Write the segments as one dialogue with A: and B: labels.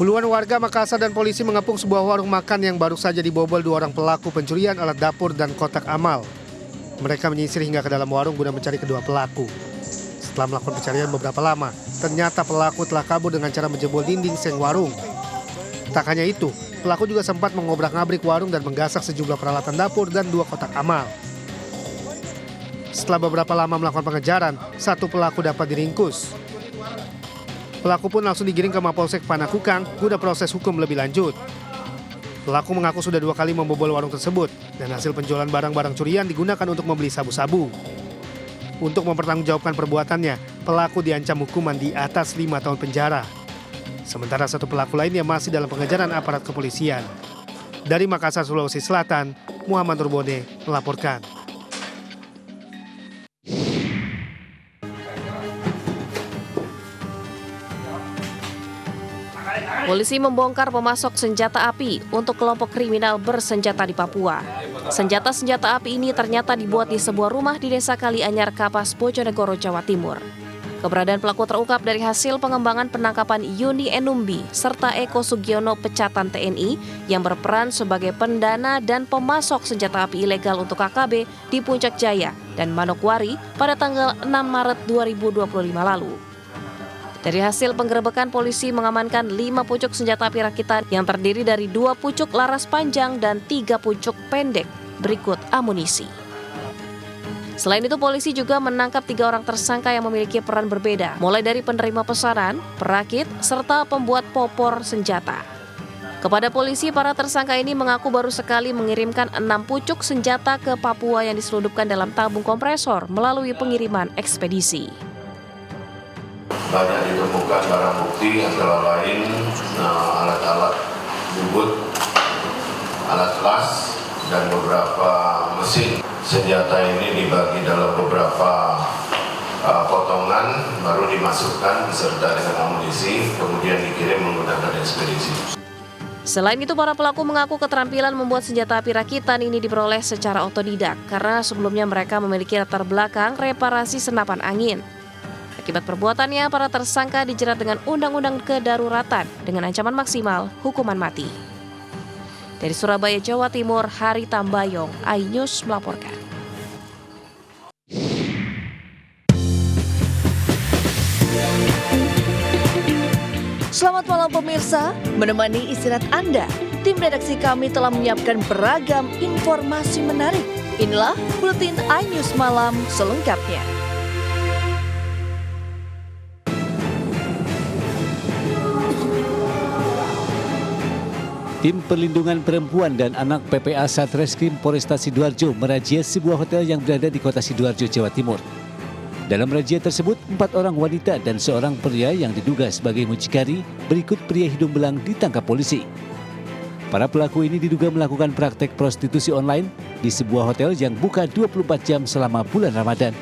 A: Puluhan warga Makassar dan polisi mengepung sebuah warung makan yang baru saja dibobol 2 orang pelaku pencurian alat dapur dan kotak amal. Mereka menyisir hingga ke dalam warung guna mencari kedua pelaku. Setelah melakukan pencarian beberapa lama, ternyata pelaku telah kabur dengan cara menjebol dinding seng warung. Tak hanya itu, pelaku juga sempat mengobrak-ngabrik warung dan menggasak sejumlah peralatan dapur dan 2 kotak amal. Setelah beberapa lama melakukan pengejaran, 1 pelaku dapat diringkus. Pelaku pun langsung digiring ke Mapolsek Panakukang guna proses hukum lebih lanjut. Pelaku mengaku sudah 2 kali membobol warung tersebut dan hasil penjualan barang-barang curian digunakan untuk membeli sabu-sabu. Untuk mempertanggungjawabkan perbuatannya, pelaku diancam hukuman di atas 5 tahun penjara. Sementara 1 pelaku lainnya masih dalam pengejaran aparat kepolisian. Dari Makassar, Sulawesi Selatan, Muhammad Nurbode melaporkan.
B: Polisi membongkar pemasok senjata api untuk kelompok kriminal bersenjata di Papua. Senjata api ini ternyata dibuat di sebuah rumah di Desa Kalianyar, Kapas, Bojonegoro, Jawa Timur. Keberadaan pelaku terungkap dari hasil pengembangan penangkapan Yuni Enumbi serta Eko Sugiono Pecatan TNI yang berperan sebagai pendana dan pemasok senjata api ilegal untuk KKB di Puncak Jaya dan Manokwari pada tanggal 6 Maret 2025 lalu. Dari hasil penggerebekan, polisi mengamankan 5 pucuk senjata api rakitan yang terdiri dari 2 pucuk laras panjang dan 3 pucuk pendek berikut amunisi. Selain itu, polisi juga menangkap 3 orang tersangka yang memiliki peran berbeda, mulai dari penerima pesanan, perakit, serta pembuat popor senjata. Kepada polisi, para tersangka ini mengaku baru sekali mengirimkan 6 pucuk senjata ke Papua yang diselundupkan dalam tabung kompresor melalui pengiriman ekspedisi.
C: Banyak ditemukan barang bukti antara lain alat-alat bubut, alat las, dan beberapa mesin. Senjata ini dibagi dalam beberapa potongan, baru dimasukkan beserta dengan amunisi, kemudian dikirim menggunakan ekspedisi.
B: Selain itu, para pelaku mengaku keterampilan membuat senjata api rakitan ini diperoleh secara otodidak karena sebelumnya mereka memiliki latar belakang reparasi senapan angin. Akibat perbuatannya, para tersangka dijerat dengan Undang-Undang Kedaruratan dengan ancaman maksimal hukuman mati. Dari Surabaya, Jawa Timur, Hari Tambayong, iNews melaporkan.
D: Selamat malam pemirsa, menemani istirahat Anda, tim redaksi kami telah menyiapkan beragam informasi menarik. Inilah Buletin iNews Malam selengkapnya.
E: Tim Perlindungan Perempuan dan Anak PPA Satreskrim Polresta Sidoarjo merazia sebuah hotel yang berada di kota Sidoarjo, Jawa Timur. Dalam razia tersebut, 4 orang wanita dan seorang pria yang diduga sebagai mucikari berikut pria hidung belang ditangkap polisi. Para pelaku ini diduga melakukan praktek prostitusi online di sebuah hotel yang buka 24 jam selama bulan Ramadan.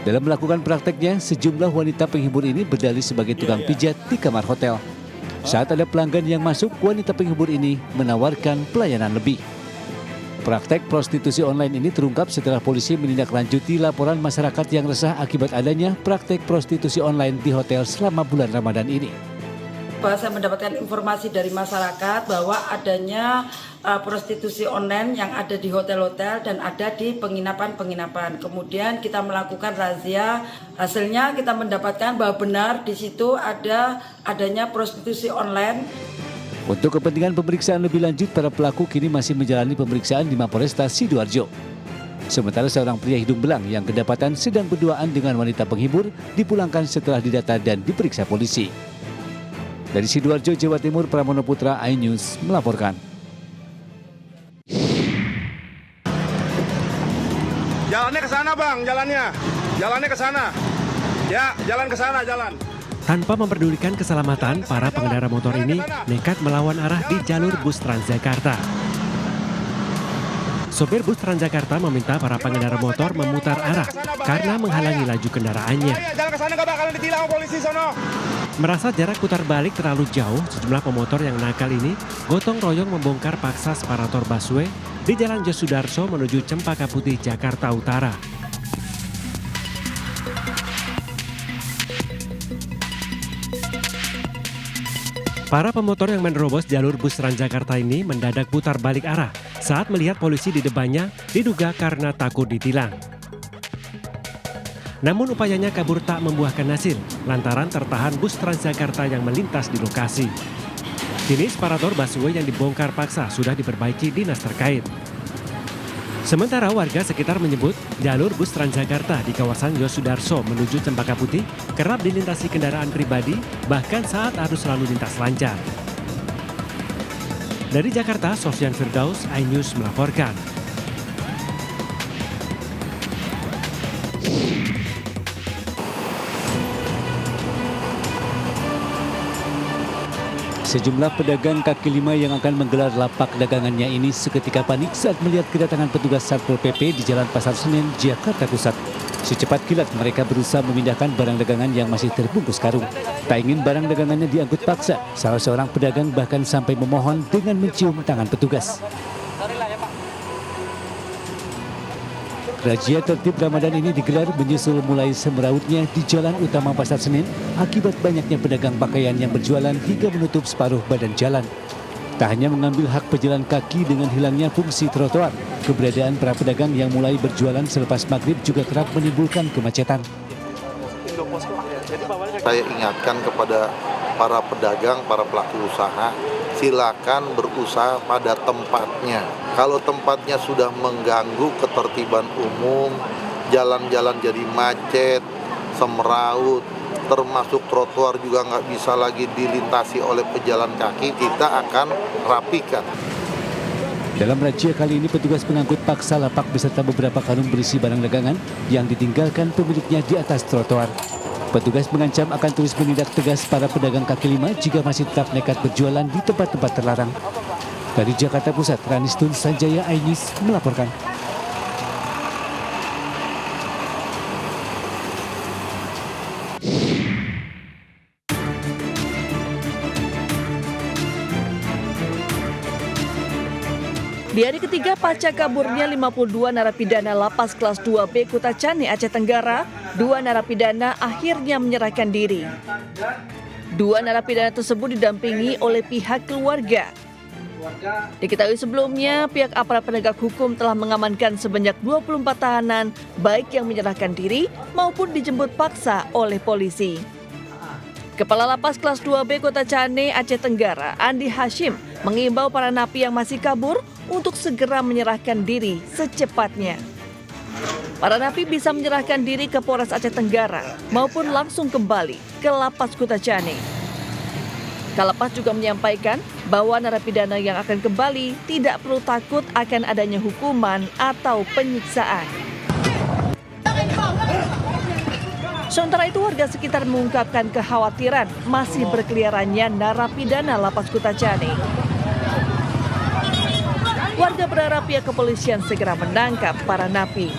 E: Dalam melakukan prakteknya, sejumlah wanita penghibur ini berdalih sebagai tukang pijat di kamar hotel. Saat ada pelanggan yang masuk, wanita penghibur ini menawarkan pelayanan lebih. Praktek prostitusi online ini terungkap setelah polisi menindaklanjuti laporan masyarakat yang resah akibat adanya praktek prostitusi online di hotel selama bulan Ramadan ini.
F: Saya mendapatkan informasi dari masyarakat bahwa adanya prostitusi online yang ada di hotel-hotel dan ada di penginapan-penginapan. Kemudian kita melakukan razia, hasilnya kita mendapatkan bahwa benar di situ adanya prostitusi online.
E: Untuk kepentingan pemeriksaan lebih lanjut, para pelaku kini masih menjalani pemeriksaan di Mapolresta Sidoarjo. Sementara seorang pria hidung belang yang kedapatan sedang berduaan dengan wanita penghibur dipulangkan setelah didata dan diperiksa polisi. Dari Sidoarjo, Jawa Timur, Pramono Putra, iNews melaporkan.
G: Jalannya ke sana, Bang, jalannya ke sana. Ya, jalan ke sana, jalan.
H: Tanpa memperdulikan keselamatan, para pengendara motor ini nekat melawan arah di jalur bus Transjakarta. Sopir bus Transjakarta meminta para pengendara motor memutar arah karena menghalangi laju kendaraannya.
G: Jalan ke sana nggak bakalan ditilang polisi sono.
H: Merasa jarak putar balik terlalu jauh, sejumlah pemotor yang nakal ini gotong royong membongkar paksa separator busway di Jalan Josudarso menuju Cempaka Putih, Jakarta Utara. Para pemotor yang menerobos jalur bus Transjakarta ini mendadak putar balik arah saat melihat polisi di depannya, diduga karena takut ditilang. Namun upayanya kabur tak membuahkan hasil lantaran tertahan bus Transjakarta yang melintas di lokasi. Kini separator busway yang dibongkar paksa sudah diperbaiki dinas terkait. Sementara warga sekitar menyebut jalur bus Transjakarta di kawasan Yosudarso menuju Cempaka Putih kerap dilintasi kendaraan pribadi bahkan saat arus lalu lintas lancar. Dari Jakarta, Sofyan Firdaus, iNews melaporkan.
E: Sejumlah pedagang kaki lima yang akan menggelar lapak dagangannya ini seketika panik saat melihat kedatangan petugas Satpol PP di Jalan Pasar Senen, Jakarta Pusat. Secepat kilat mereka berusaha memindahkan barang dagangan yang masih terbungkus karung. Tak ingin barang dagangannya diangkut paksa, salah seorang pedagang bahkan sampai memohon dengan mencium tangan petugas. Razia tertib Ramadan ini digelar menyusul mulai semerautnya di Jalan Utama Pasar Senen akibat banyaknya pedagang pakaian yang berjualan hingga menutup separuh badan jalan. Tak hanya mengambil hak pejalan kaki dengan hilangnya fungsi trotoar, keberadaan para pedagang yang mulai berjualan selepas maghrib juga kerap menimbulkan kemacetan.
I: Saya ingatkan kepada para pedagang, para pelaku usaha, silakan berusaha pada tempatnya. Kalau tempatnya sudah mengganggu ketertiban umum, jalan-jalan jadi macet, semeraut, termasuk trotoar juga nggak bisa lagi dilintasi oleh pejalan kaki, kita akan rapikan.
E: Dalam razia kali ini petugas mengangkut paksa lapak beserta beberapa karung berisi barang dagangan yang ditinggalkan pemiliknya di atas trotoar. Petugas mengancam akan terus menindak tegas para pedagang kaki lima jika masih tetap nekat berjualan di tempat-tempat terlarang. Dari Jakarta Pusat, Ranistun Sanjaya, iNews melaporkan.
D: Di hari ketiga pasca kaburnya 52 narapidana lapas kelas 2B Kutacane, Aceh Tenggara, 2 narapidana akhirnya menyerahkan diri. 2 narapidana tersebut didampingi oleh pihak keluarga. Diketahui sebelumnya, pihak aparat penegak hukum telah mengamankan sebanyak 24 tahanan, baik yang menyerahkan diri maupun dijemput paksa oleh polisi. Kepala Lapas kelas 2B Kutacane, Aceh Tenggara, Andi Hashim, mengimbau para napi yang masih kabur untuk segera menyerahkan diri secepatnya. Para napi bisa menyerahkan diri ke Polres Aceh Tenggara maupun langsung kembali ke Lapas Kutacane. Kalapas juga menyampaikan bahwa narapidana yang akan kembali tidak perlu takut akan adanya hukuman atau penyiksaan. Sementara itu warga sekitar mengungkapkan kekhawatiran masih berkeliarannya narapidana Lapas Kutacane. Warga berharap pihak kepolisian segera menangkap para napi.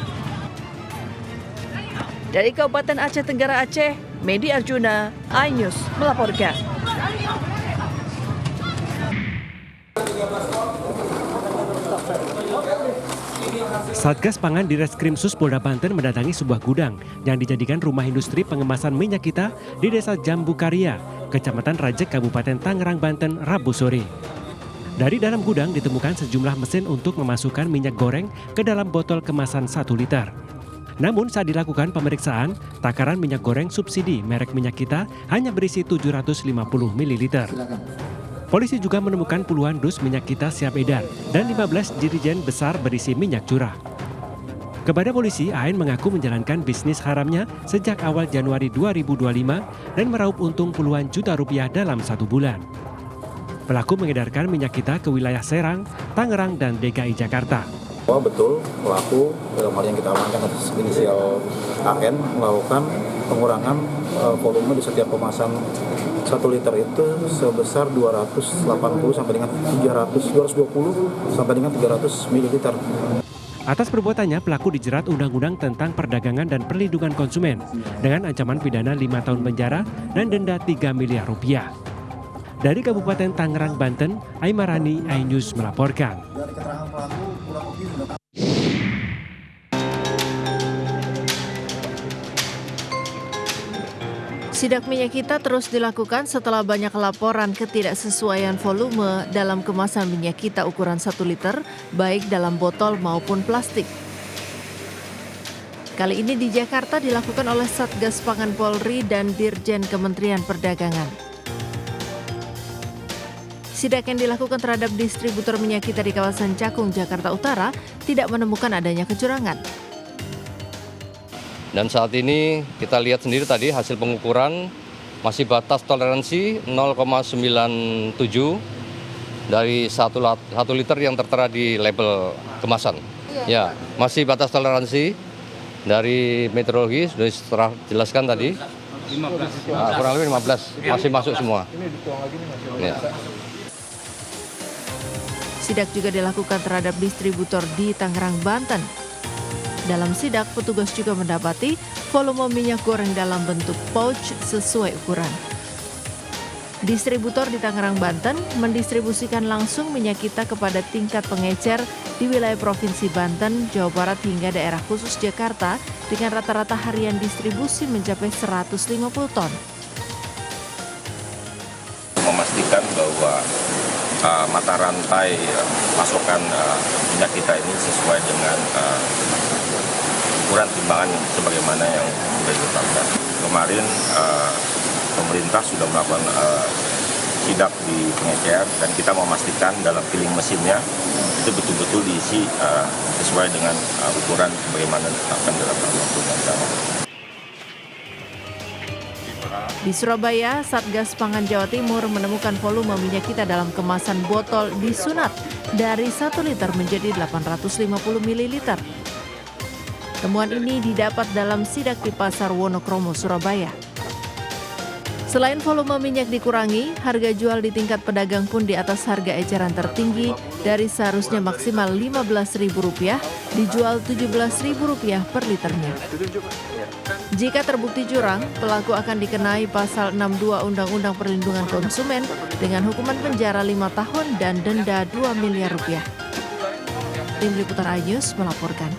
D: Dari Kabupaten Aceh Tenggara Aceh, Medi Arjuna, iNews melaporkan.
H: Satgas Pangan di Reskrimsus Polda Banten mendatangi sebuah gudang yang dijadikan rumah industri pengemasan minyak kita di Desa Jambu Karya, Kecamatan Rajek, Kabupaten Tangerang, Banten, Rabu sore. Dari dalam gudang ditemukan sejumlah mesin untuk memasukkan minyak goreng ke dalam botol kemasan 1 liter. Namun saat dilakukan pemeriksaan, takaran minyak goreng subsidi merek minyak kita hanya berisi 750 ml. Polisi juga menemukan puluhan dus minyak kita siap edar dan 15 jerigen besar berisi minyak curah. Kepada polisi, AN mengaku menjalankan bisnis haramnya sejak awal Januari 2025 dan meraup untung puluhan juta rupiah dalam 1 bulan. Pelaku mengedarkan minyak kita ke wilayah Serang, Tangerang, dan DKI Jakarta.
J: Betul, pelaku dalam hal yang kita amankan atas inisial AN melakukan pengurangan volume di setiap kemasan 1 liter itu sebesar 280 sampai dengan 220 sampai dengan 300 ml.
H: Atas perbuatannya, pelaku dijerat Undang-Undang tentang Perdagangan dan Perlindungan Konsumen dengan ancaman pidana 5 tahun penjara dan denda 3 miliar rupiah. Dari Kabupaten Tangerang, Banten, Aimarani, iNews melaporkan.
D: Sidak minyak kita terus dilakukan setelah banyak laporan ketidaksesuaian volume dalam kemasan minyak kita ukuran 1 liter, baik dalam botol maupun plastik. Kali ini di Jakarta dilakukan oleh Satgas Pangan Polri dan Dirjen Kementerian Perdagangan. Sidak yang dilakukan terhadap distributor minyak kita di kawasan Cakung, Jakarta Utara tidak menemukan adanya kecurangan.
K: Dan saat ini kita lihat sendiri tadi hasil pengukuran masih batas toleransi 0,97 dari 1 liter yang tertera di label kemasan. Ya, masih batas toleransi dari meteorologi sudah jelaskan tadi. 15. Kurang lebih 15 masih masuk semua. Ya.
D: Sidak juga dilakukan terhadap distributor di Tangerang, Banten. Dalam sidak, petugas juga mendapati volume minyak goreng dalam bentuk pouch sesuai ukuran. Distributor di Tangerang, Banten mendistribusikan langsung minyak kita kepada tingkat pengecer di wilayah Provinsi Banten, Jawa Barat hingga daerah khusus Jakarta dengan rata-rata harian distribusi mencapai 150 ton.
L: Memastikan bahwa mata rantai pasokan minyak kita ini sesuai dengan ukuran timbangan sebagaimana yang sudah ditetapkan. Kemarin pemerintah sudah melakukan sidak di pengecer dan kita memastikan dalam filling mesinnya itu betul-betul diisi sesuai dengan ukuran sebagaimana ditetapkan dalam peraturan.
D: Di Surabaya, Satgas Pangan Jawa Timur menemukan volume minyak kita dalam kemasan botol disunat dari 1 liter menjadi 850 ml. Temuan ini didapat dalam sidak di Pasar Wonokromo, Surabaya. Selain volume minyak dikurangi, harga jual di tingkat pedagang pun di atas harga eceran tertinggi dari seharusnya maksimal Rp15.000 dijual Rp17.000 per liternya. Jika terbukti curang, pelaku akan dikenai pasal 62 Undang-Undang Perlindungan Konsumen dengan hukuman penjara 5 tahun dan denda Rp2 miliar. Tim Liputan iNews melaporkan.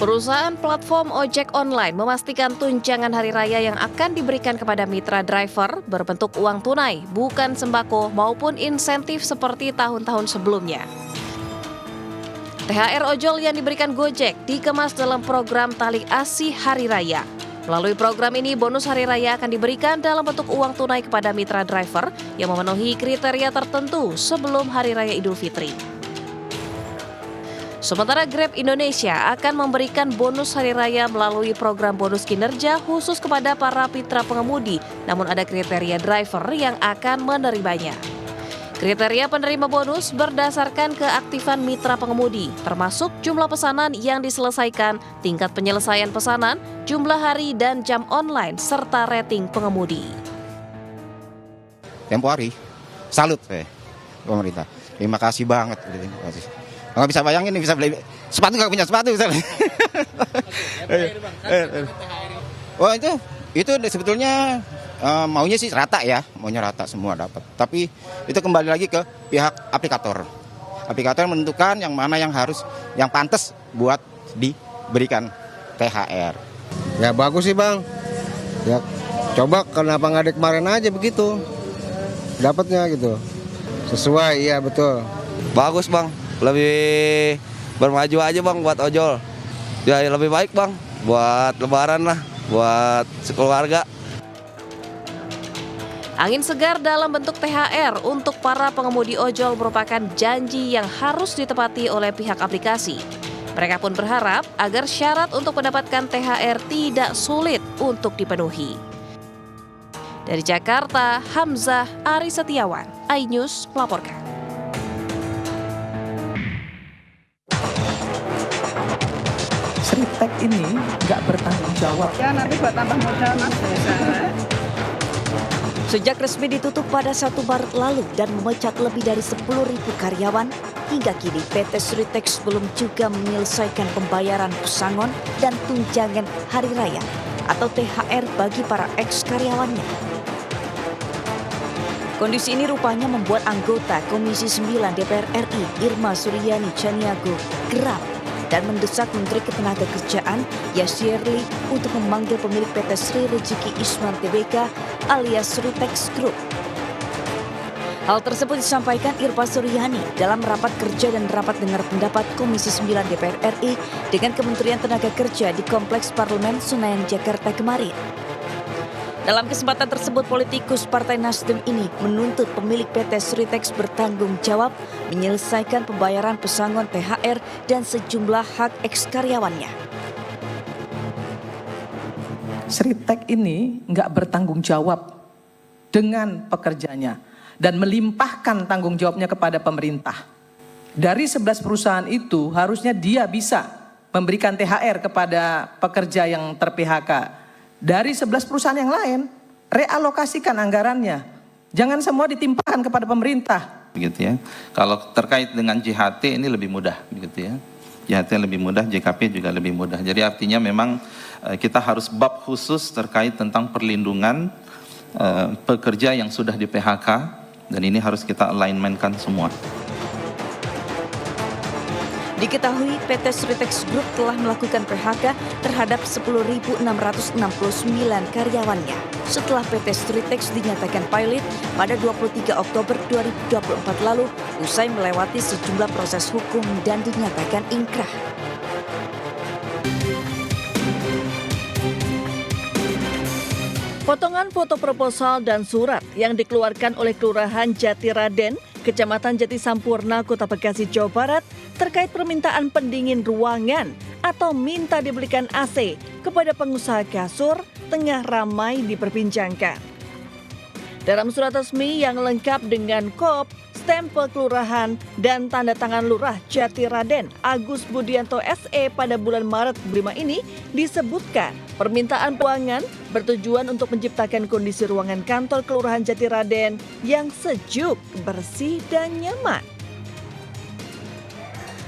B: Perusahaan platform ojek online memastikan tunjangan hari raya yang akan diberikan kepada mitra driver berbentuk uang tunai, bukan sembako maupun insentif seperti tahun-tahun sebelumnya. THR ojol yang diberikan Gojek dikemas dalam program Tali Asih Hari Raya. Melalui program ini, bonus hari raya akan diberikan dalam bentuk uang tunai kepada mitra driver yang memenuhi kriteria tertentu sebelum Hari Raya Idul Fitri. Sementara Grab Indonesia akan memberikan bonus hari raya melalui program bonus kinerja khusus kepada para mitra pengemudi, namun ada kriteria driver yang akan menerimanya. Kriteria penerima bonus berdasarkan keaktifan mitra pengemudi, termasuk jumlah pesanan yang diselesaikan, tingkat penyelesaian pesanan, jumlah hari dan jam online, serta rating pengemudi.
M: Tempo hari, salut saya pemerintah. Terima kasih banget. Nggak bisa bayangin, bisa beli sepatu, nggak punya sepatu. Oh itu sebetulnya maunya sih rata ya, maunya rata semua dapat. Tapi itu kembali lagi ke pihak aplikator. Aplikator menentukan yang mana yang pantas buat diberikan THR.
N: Ya bagus sih bang. Ya coba kenapa nggak dari kemarin aja begitu, dapatnya gitu. Sesuai, iya betul.
O: Bagus bang. Lebih bermaju aja bang buat ojol. Ya lebih baik bang buat lebaran lah, buat sekeluarga.
B: Angin segar dalam bentuk THR untuk para pengemudi ojol merupakan janji yang harus ditepati oleh pihak aplikasi. Mereka pun berharap agar syarat untuk mendapatkan THR tidak sulit untuk dipenuhi. Dari Jakarta, Hamzah Ari Setiawan, iNews melaporkan.
P: Sritek ini nggak bertanggung jawab.
Q: Ya nanti buat tambah modal mas.
R: Sejak resmi ditutup pada 1 Maret lalu dan memecat lebih dari 10.000 karyawan, hingga kini PT Sritek belum juga menyelesaikan pembayaran pesangon dan tunjangan hari raya atau THR bagi para ex-karyawannya. Kondisi ini rupanya membuat anggota Komisi 9 DPR RI Irma Suryani Chaniago geram dan mendesak Menteri Ketenagakerjaan Yasirli untuk memanggil pemilik PT Sri Rezeki Isman Tbk alias Sritex Group. Hal tersebut disampaikan Irma Suryani dalam rapat kerja dan rapat dengar pendapat Komisi 9 DPR RI dengan Kementerian Tenaga Kerja di Kompleks Parlemen Senayan, Jakarta kemarin. Dalam kesempatan tersebut, politikus Partai Nasdem ini menuntut pemilik PT Sritex bertanggung jawab menyelesaikan pembayaran pesangon THR dan sejumlah hak eks-karyawannya.
P: Sritex ini nggak bertanggung jawab dengan pekerjanya dan melimpahkan tanggung jawabnya kepada pemerintah. Dari 11 perusahaan itu harusnya dia bisa memberikan THR kepada pekerja yang ter-PHK. Dari 11 perusahaan yang lain, realokasikan anggarannya. Jangan semua ditimpahkan kepada pemerintah.
S: Begitu ya. Kalau terkait dengan JHT ini lebih mudah, begitu ya. JHT lebih mudah, JKP juga lebih mudah. Jadi artinya memang kita harus bab khusus terkait tentang perlindungan pekerja yang sudah di PHK, dan ini harus kita alignmentkan semua.
R: Diketahui PT Sritex Group telah melakukan PHK terhadap 10.669 karyawannya setelah PT Sritex dinyatakan pilot pada 23 Oktober 2024 lalu usai melewati sejumlah proses hukum dan dinyatakan ingkrah.
D: Potongan foto proposal dan surat yang dikeluarkan oleh Kelurahan Jatiraden, Kecamatan Jati Sampurna, Kota Bekasi, Jawa Barat terkait permintaan pendingin ruangan atau minta dibelikan AC kepada pengusaha kasur tengah ramai diperbincangkan. Dalam surat resmi yang lengkap dengan kop, stempel kelurahan, dan tanda tangan Lurah Jatiraden Agus Budianto SE pada bulan Maret 2005 ini disebutkan permintaan ruangan bertujuan untuk menciptakan kondisi ruangan kantor Kelurahan Jatiraden yang sejuk, bersih, dan nyaman.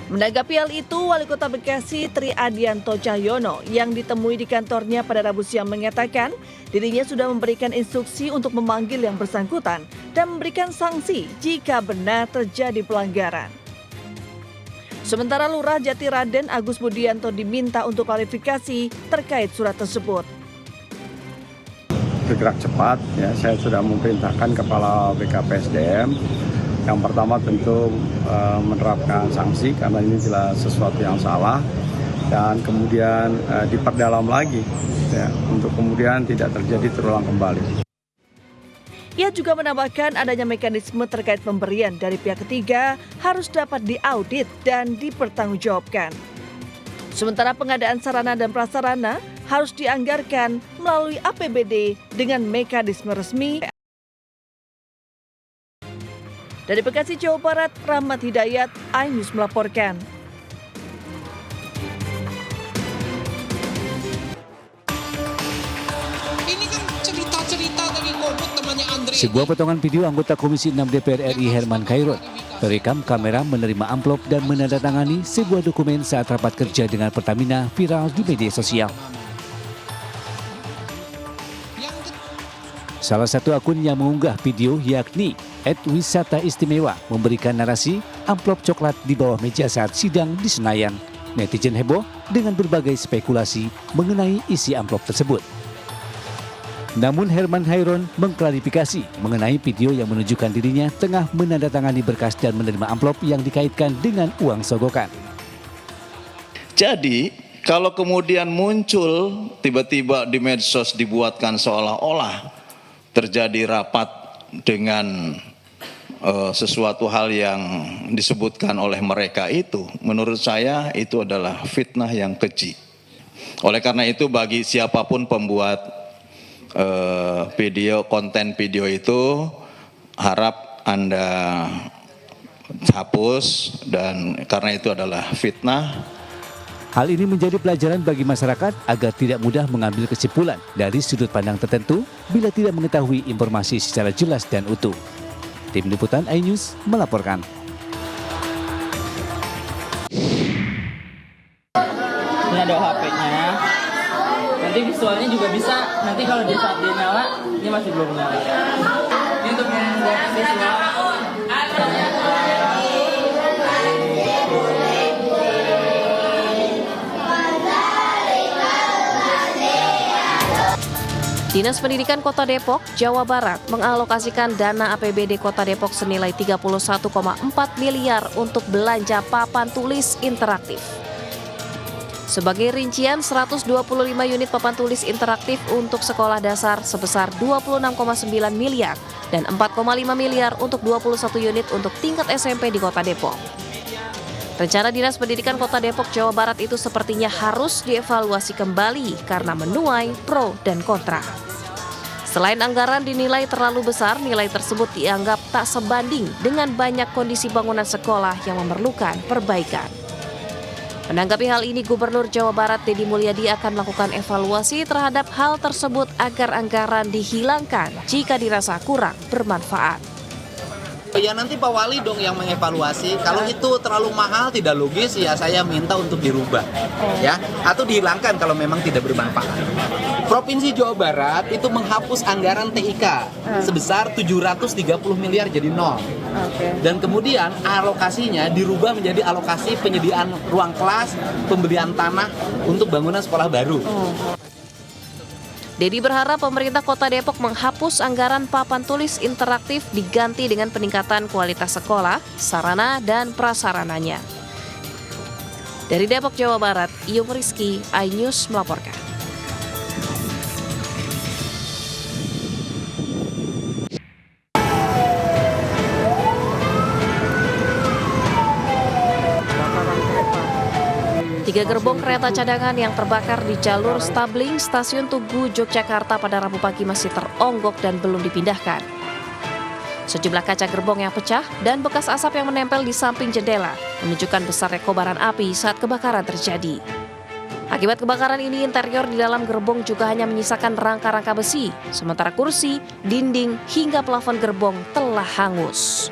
D: Menanggapi hal itu, Wali Kota Bekasi Tri Adianto Cahyono yang ditemui di kantornya pada Rabu siang mengatakan dirinya sudah memberikan instruksi untuk memanggil yang bersangkutan dan memberikan sanksi jika benar terjadi pelanggaran. Sementara Lurah Jatiraden Agus Budianto diminta untuk klarifikasi terkait surat tersebut.
T: Bergerak cepat, ya, saya sudah memerintahkan Kepala BKPSDM. Yang pertama tentu menerapkan sanksi karena ini jelas sesuatu yang salah, dan kemudian diperdalam lagi ya, untuk kemudian tidak terjadi terulang kembali.
D: Ia juga menambahkan adanya mekanisme terkait pemberian dari pihak ketiga harus dapat diaudit dan dipertanggungjawabkan. Sementara pengadaan sarana dan prasarana harus dianggarkan melalui APBD dengan mekanisme resmi. Dari Bekasi, Jawa Barat, Rahmat Hidayat, iNews melaporkan.
U: Ini kan cerita-cerita dari Kogut temannya Andre.
E: Sebuah potongan video anggota Komisi 6 DPR RI Herman Khairun terekam kamera menerima amplop dan menandatangani sebuah dokumen saat rapat kerja dengan Pertamina viral di media sosial. Salah satu akun yang mengunggah video yakni @wisata istimewa memberikan narasi amplop coklat di bawah meja saat sidang di Senayan. Netizen heboh dengan berbagai spekulasi mengenai isi amplop tersebut. Namun Herman Khairun mengklarifikasi mengenai video yang menunjukkan dirinya tengah menandatangani berkas dan menerima amplop yang dikaitkan dengan uang sogokan.
V: Jadi kalau kemudian muncul tiba-tiba di medsos dibuatkan seolah-olah terjadi rapat dengan sesuatu hal yang disebutkan oleh mereka itu, menurut saya itu adalah fitnah yang keji. Oleh karena itu bagi siapapun pembuat konten video itu, harap Anda hapus, dan karena itu adalah fitnah.
E: Hal ini menjadi pelajaran bagi masyarakat agar tidak mudah mengambil kesimpulan dari sudut pandang tertentu bila tidak mengetahui informasi secara jelas dan utuh. Tim Liputan iNews melaporkan.
W: Ini ada HP-nya. Nanti visualnya juga bisa. Nanti kalau di saat dia nyala, ini masih belum nyala. Ini untuk yang beasiswa.
B: Dinas Pendidikan Kota Depok, Jawa Barat mengalokasikan dana APBD Kota Depok senilai 31,4 miliar untuk belanja papan tulis interaktif. Sebagai rincian, 125 unit papan tulis interaktif untuk sekolah dasar sebesar 26,9 miliar dan 4,5 miliar untuk 21 unit untuk tingkat SMP di Kota Depok. Rencana Dinas Pendidikan Kota Depok, Jawa Barat itu sepertinya harus dievaluasi kembali karena menuai pro dan kontra. Selain anggaran dinilai terlalu besar, nilai tersebut dianggap tak sebanding dengan banyak kondisi bangunan sekolah yang memerlukan perbaikan. Menanggapi hal ini, Gubernur Jawa Barat Deddy Mulyadi akan melakukan evaluasi terhadap hal tersebut agar anggaran dihilangkan jika dirasa kurang bermanfaat.
A: Ya nanti Pak Wali dong yang mengevaluasi. Kalau itu terlalu mahal, tidak logis, ya saya minta untuk dirubah, ya, atau dihilangkan kalau memang tidak bermanfaat. Provinsi Jawa Barat itu menghapus anggaran TIK sebesar 730 miliar jadi nol. Dan kemudian alokasinya dirubah menjadi alokasi penyediaan ruang kelas, pembelian tanah untuk bangunan sekolah baru.
B: Deddy berharap pemerintah Kota Depok menghapus anggaran papan tulis interaktif diganti dengan peningkatan kualitas sekolah, sarana, dan prasarananya. Dari Depok, Jawa Barat, Iyum Rizky, iNews melaporkan. Tiga gerbong kereta cadangan yang terbakar di jalur Stabling Stasiun Tugu, Yogyakarta pada Rabu pagi masih teronggok dan belum dipindahkan. Sejumlah kaca gerbong yang pecah dan bekas asap yang menempel di samping jendela menunjukkan besarnya kobaran api saat kebakaran terjadi. Akibat kebakaran ini, interior di dalam gerbong juga hanya menyisakan rangka-rangka besi, sementara kursi, dinding, hingga plafon gerbong telah hangus.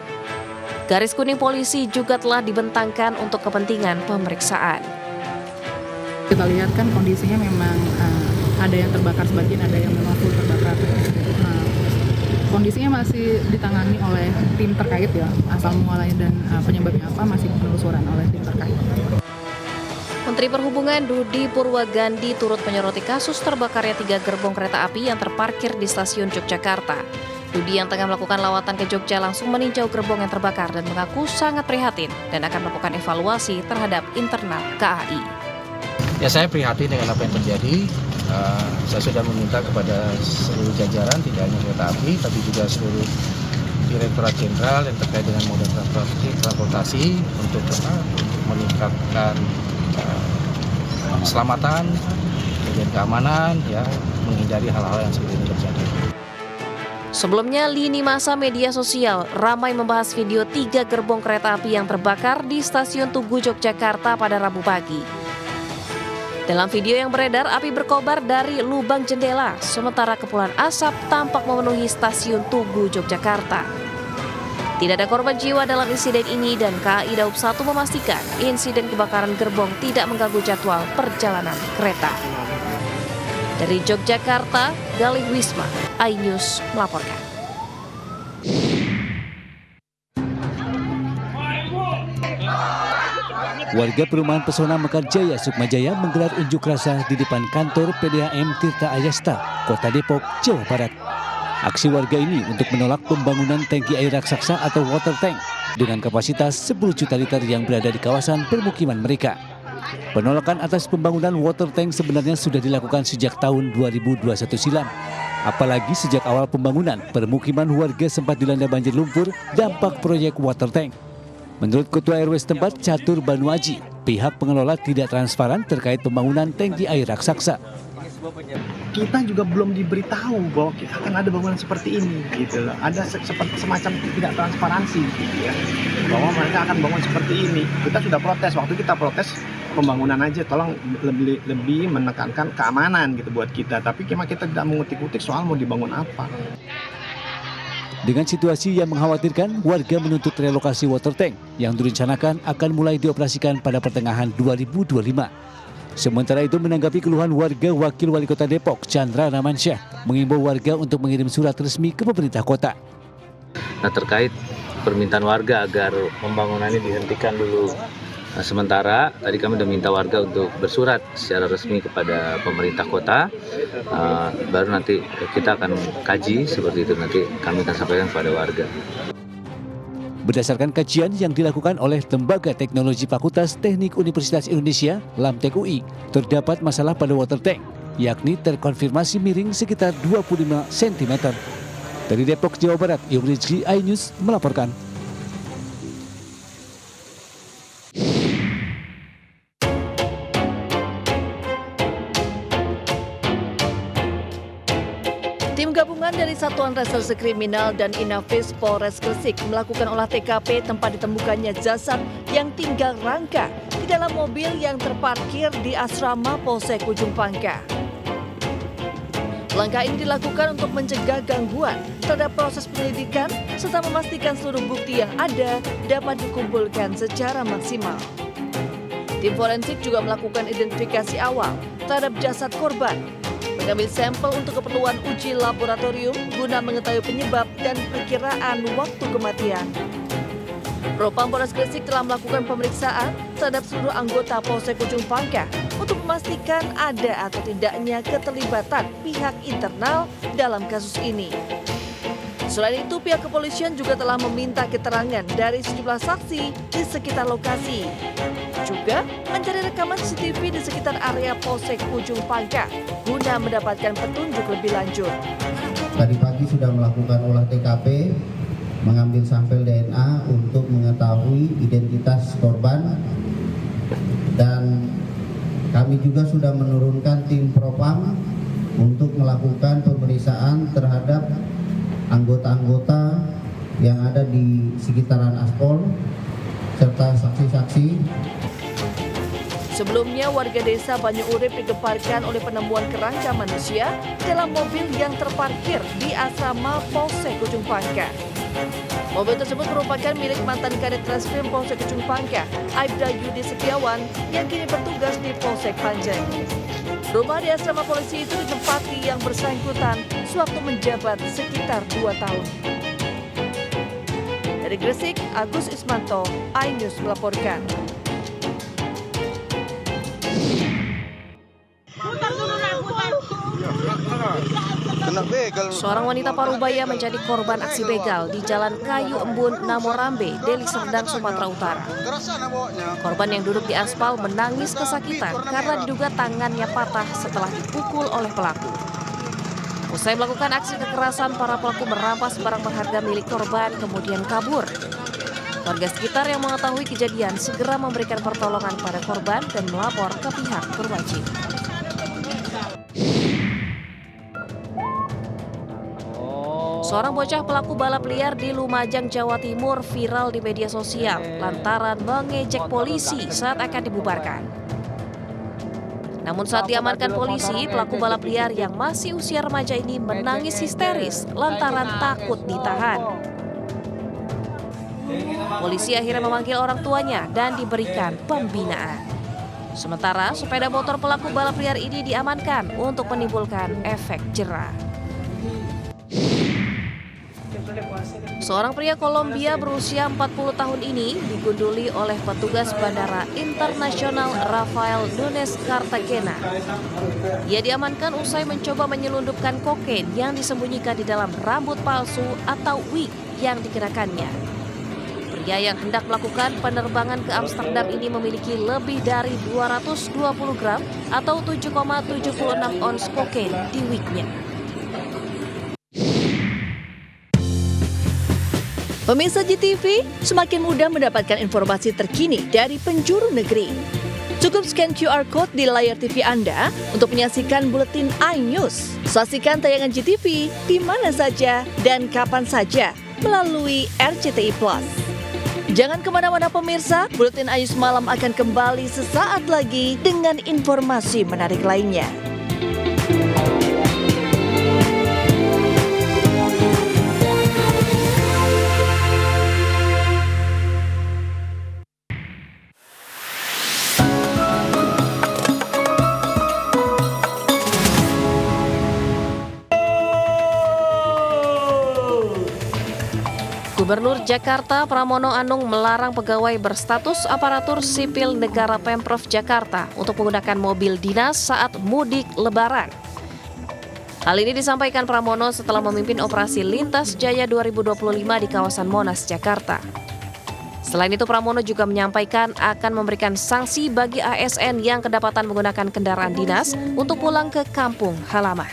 B: Garis kuning polisi juga telah dibentangkan untuk kepentingan pemeriksaan.
Q: Kita lihat kan kondisinya memang ada yang terbakar sebagian, ada yang memang full terbakar. Kondisinya masih ditangani oleh tim terkait ya, asal mualanya dan penyebabnya apa masih penelusuran oleh tim terkait.
B: Menteri Perhubungan Budi Purwagandi turut menyoroti kasus terbakarnya 3 gerbong kereta api yang terparkir di stasiun Yogyakarta. Budi yang tengah melakukan lawatan ke Jogja langsung meninjau gerbong yang terbakar dan mengaku sangat prihatin dan akan melakukan evaluasi terhadap internal KAI.
C: Ya, saya prihatin dengan apa yang terjadi. Saya sudah meminta kepada seluruh jajaran, tidak hanya kereta api, tapi juga seluruh Direktorat Jenderal yang terkait dengan moda transportasi untuk meningkatkan keselamatan, kemudian keamanan, ya, menghindari hal-hal yang seperti ini terjadi.
B: Sebelumnya, lini masa media sosial ramai membahas video 3 gerbong kereta api yang terbakar di Stasiun Tugu, Yogyakarta pada Rabu pagi. Dalam video yang beredar, api berkobar dari lubang jendela, sementara kepulan asap tampak memenuhi Stasiun Tugu, Yogyakarta. Tidak ada korban jiwa dalam insiden ini dan KAI Daup 1 memastikan insiden kebakaran gerbong tidak mengganggu jadwal perjalanan kereta. Dari Yogyakarta, Galih Wisma, iNews melaporkan.
E: Warga perumahan Pesona Mekarjaya, Sukmajaya menggelar unjuk rasa di depan kantor PDAM Tirta Ayasta, Kota Depok, Jawa Barat. Aksi warga ini untuk menolak pembangunan tangki air raksasa atau water tank dengan kapasitas 10 juta liter yang berada di kawasan permukiman mereka. Penolakan atas pembangunan water tank sebenarnya sudah dilakukan sejak tahun 2021 silam. Apalagi sejak awal pembangunan, permukiman warga sempat dilanda banjir lumpur dampak proyek water tank. Menurut Ketua RW setempat Catur Banuaji, pihak pengelola tidak transparan terkait pembangunan tangki air raksasa.
F: Kita juga belum diberitahu bahwa akan ada bangunan seperti ini, gitu loh. Ada semacam tidak transparansi, gitu ya, bahwa mereka akan bangun seperti ini. Kita sudah protes, waktu kita protes pembangunan aja, tolong lebih menekankan keamanan gitu buat kita. Tapi kita tidak mengutik-utik soal mau dibangun apa.
E: Dengan situasi yang mengkhawatirkan, warga menuntut relokasi water tank yang direncanakan akan mulai dioperasikan pada pertengahan 2025. Sementara itu, menanggapi keluhan warga, Wakil Wali Kota Depok, Chandra Ramansyah, mengimbau warga untuk mengirim surat resmi ke pemerintah kota. Nah, terkait permintaan warga agar pembangunan ini dihentikan dulu sementara, tadi kami sudah minta warga untuk bersurat secara resmi kepada pemerintah kota. Baru nanti kita akan kaji seperti itu, nanti kami akan sampaikan kepada warga.
G: Berdasarkan kajian yang dilakukan oleh Lembaga Teknologi Fakultas Teknik Universitas Indonesia, LAMTEK UI, terdapat masalah pada water tank, yakni terkonfirmasi miring sekitar 25 cm. Dari Depok, Jawa Barat, Yumrizki, iNews melaporkan.
D: Tim gabungan dari Satuan Reserse Kriminal dan Inafis Polres Gresik melakukan olah TKP tempat ditemukannya jasad yang tinggal rangka di dalam mobil yang terparkir di asrama Polsek Ujung Pangkah. Langkah ini dilakukan untuk mencegah gangguan terhadap proses penyelidikan serta memastikan seluruh bukti yang ada dapat dikumpulkan secara maksimal. Tim forensik juga melakukan identifikasi awal terhadap jasad korban, mengambil sampel untuk keperluan uji laboratorium guna mengetahui penyebab dan perkiraan waktu kematian. Propam Polres Gresik telah melakukan pemeriksaan terhadap seluruh anggota Polsek Ujung Pangkah untuk memastikan ada atau tidaknya keterlibatan pihak internal dalam kasus ini. Selain itu, pihak kepolisian juga telah meminta keterangan dari sejumlah saksi di sekitar lokasi. Juga mencari rekaman CCTV di sekitar area Polsek Ujung Pangkah guna mendapatkan petunjuk lebih lanjut.
I: Tadi pagi sudah melakukan olah TKP, mengambil sampel DNA untuk mengetahui identitas korban, dan kami juga sudah menurunkan tim Propam untuk melakukan pemeriksaan terhadap anggota-anggota yang ada di sekitaran Aspol serta saksi-saksi.
D: Sebelumnya, warga desa Banyu Urip digemparkan oleh penemuan kerangka manusia dalam mobil yang terparkir di asrama Polsek Ujung Pangkah. Mobil tersebut merupakan milik mantan Kadit Reskrim Polsek Ujung Pangkah, Aibda Yudi Setiawan, yang kini bertugas di Polsek Panjang. Rumah di asrama polisi itu ditempati yang bersangkutan sewaktu menjabat sekitar 2 tahun. Dari Gresik, Agus Ismanto, iNews melaporkan.
B: Seorang wanita Parubaya menjadi korban aksi begal di Jalan Kayu Embun, Namorambe, Deli Serdang, Sumatera Utara. Korban yang duduk di aspal menangis kesakitan karena diduga tangannya patah setelah dipukul oleh pelaku. Usai melakukan aksi kekerasan, para pelaku merampas barang berharga milik korban kemudian kabur. Warga sekitar yang mengetahui kejadian segera memberikan pertolongan pada korban dan melapor ke pihak berwajib. Seorang bocah pelaku balap liar di Lumajang, Jawa Timur viral di media sosial lantaran mengejek polisi saat akan dibubarkan. Namun saat diamankan polisi, pelaku balap liar yang masih usia remaja ini menangis histeris lantaran takut ditahan. Polisi akhirnya memanggil orang tuanya dan diberikan pembinaan. Sementara sepeda motor pelaku balap liar ini diamankan untuk menimbulkan efek jera. Seorang pria Kolombia berusia 40 tahun ini digunduli oleh petugas Bandara Internasional Rafael Nunes Cartagena. Ia diamankan usai mencoba menyelundupkan kokain yang disembunyikan di dalam rambut palsu atau wig yang dikenakannya. Pria yang hendak melakukan penerbangan ke Amsterdam ini memiliki lebih dari 220 gram atau 7,76 ons kokain di wignya.
D: Pemirsa GTV, semakin mudah mendapatkan informasi terkini dari penjuru negeri. Cukup scan QR Code di layar TV Anda untuk menyaksikan buletin iNews. Saksikan tayangan GTV di mana saja dan kapan saja melalui RCTI Plus. Jangan kemana-mana pemirsa, buletin iNews Malam akan kembali sesaat lagi dengan informasi menarik lainnya.
B: Gubernur Jakarta Pramono Anung melarang pegawai berstatus aparatur sipil negara Pemprov Jakarta untuk menggunakan mobil dinas saat mudik Lebaran. Hal ini disampaikan Pramono setelah memimpin operasi Lintas Jaya 2025 di kawasan Monas, Jakarta. Selain itu, Pramono juga menyampaikan akan memberikan sanksi bagi ASN yang kedapatan menggunakan kendaraan dinas untuk pulang ke kampung halaman.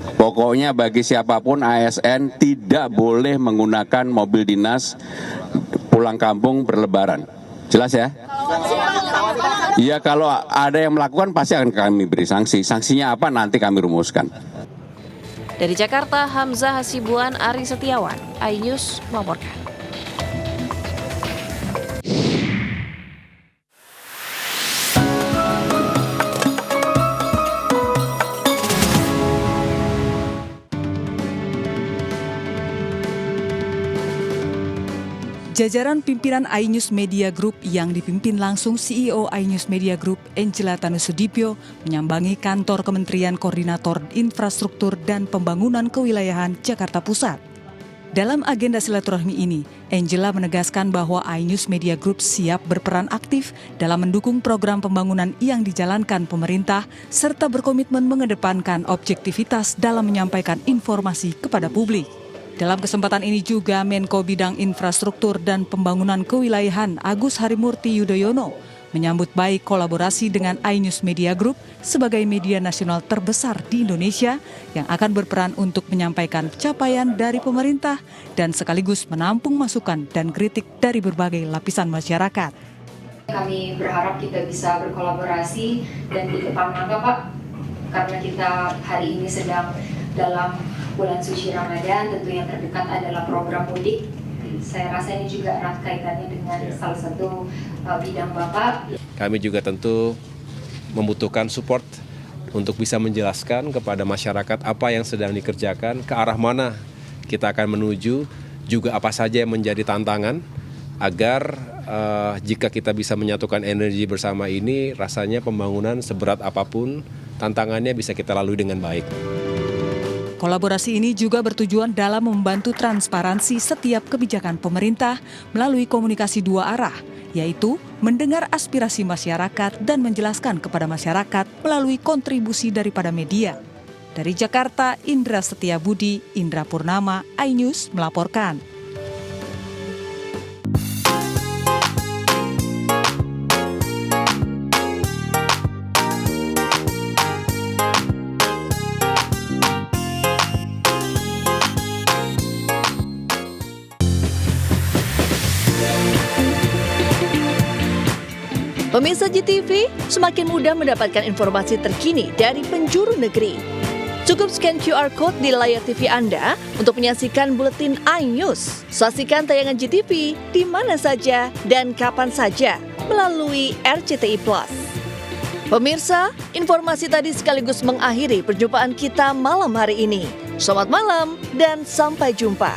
H: Pokoknya bagi siapapun ASN tidak boleh menggunakan mobil dinas pulang kampung berlebaran. Jelas ya? Iya, kalau ada yang melakukan pasti akan kami beri sanksi. Sanksinya apa nanti kami rumuskan.
B: Dari Jakarta, Hamzah Hasibuan, Ari Setiawan, iNews melaporkan.
J: Jajaran pimpinan iNews Media Group yang dipimpin langsung CEO iNews Media Group, Angela Tanusudipyo, menyambangi kantor Kementerian Koordinator Infrastruktur dan Pembangunan Kewilayahan Jakarta Pusat. Dalam agenda silaturahmi ini, Angela menegaskan bahwa iNews Media Group siap berperan aktif dalam mendukung program pembangunan yang dijalankan pemerintah, serta berkomitmen mengedepankan objektivitas dalam menyampaikan informasi kepada publik. Dalam kesempatan ini juga Menko Bidang Infrastruktur dan Pembangunan Kewilayahan Agus Harimurti Yudhoyono menyambut baik kolaborasi dengan iNews Media Group sebagai media nasional terbesar di Indonesia yang akan berperan untuk menyampaikan capaian dari pemerintah dan sekaligus menampung masukan dan kritik dari berbagai lapisan masyarakat.
K: Kami berharap kita bisa berkolaborasi dan di depan mata Pak, karena kita hari ini sedang dalam bulan suci Ramadan, tentu yang terdekat adalah program mudik. Saya rasa ini juga erat kaitannya dengan salah satu bidang Bapak.
X: Kami juga tentu membutuhkan support untuk bisa menjelaskan kepada masyarakat apa yang sedang dikerjakan, ke arah mana kita akan menuju, juga apa saja yang menjadi tantangan, agar jika kita bisa menyatukan energi bersama ini, rasanya pembangunan seberat apapun, tantangannya bisa kita lalui dengan baik.
J: Kolaborasi ini juga bertujuan dalam membantu transparansi setiap kebijakan pemerintah melalui komunikasi dua arah, yaitu mendengar aspirasi masyarakat dan menjelaskan kepada masyarakat melalui kontribusi daripada media. Dari Jakarta, Indra Setiabudi, Indra Purnama, iNews melaporkan.
D: Pemirsa GTV, semakin mudah mendapatkan informasi terkini dari penjuru negeri. Cukup scan QR Code di layar TV Anda untuk menyaksikan buletin iNews. Saksikan tayangan GTV di mana saja dan kapan saja melalui RCTI Plus. Pemirsa, informasi tadi sekaligus mengakhiri perjumpaan kita malam hari ini. Selamat malam dan sampai jumpa.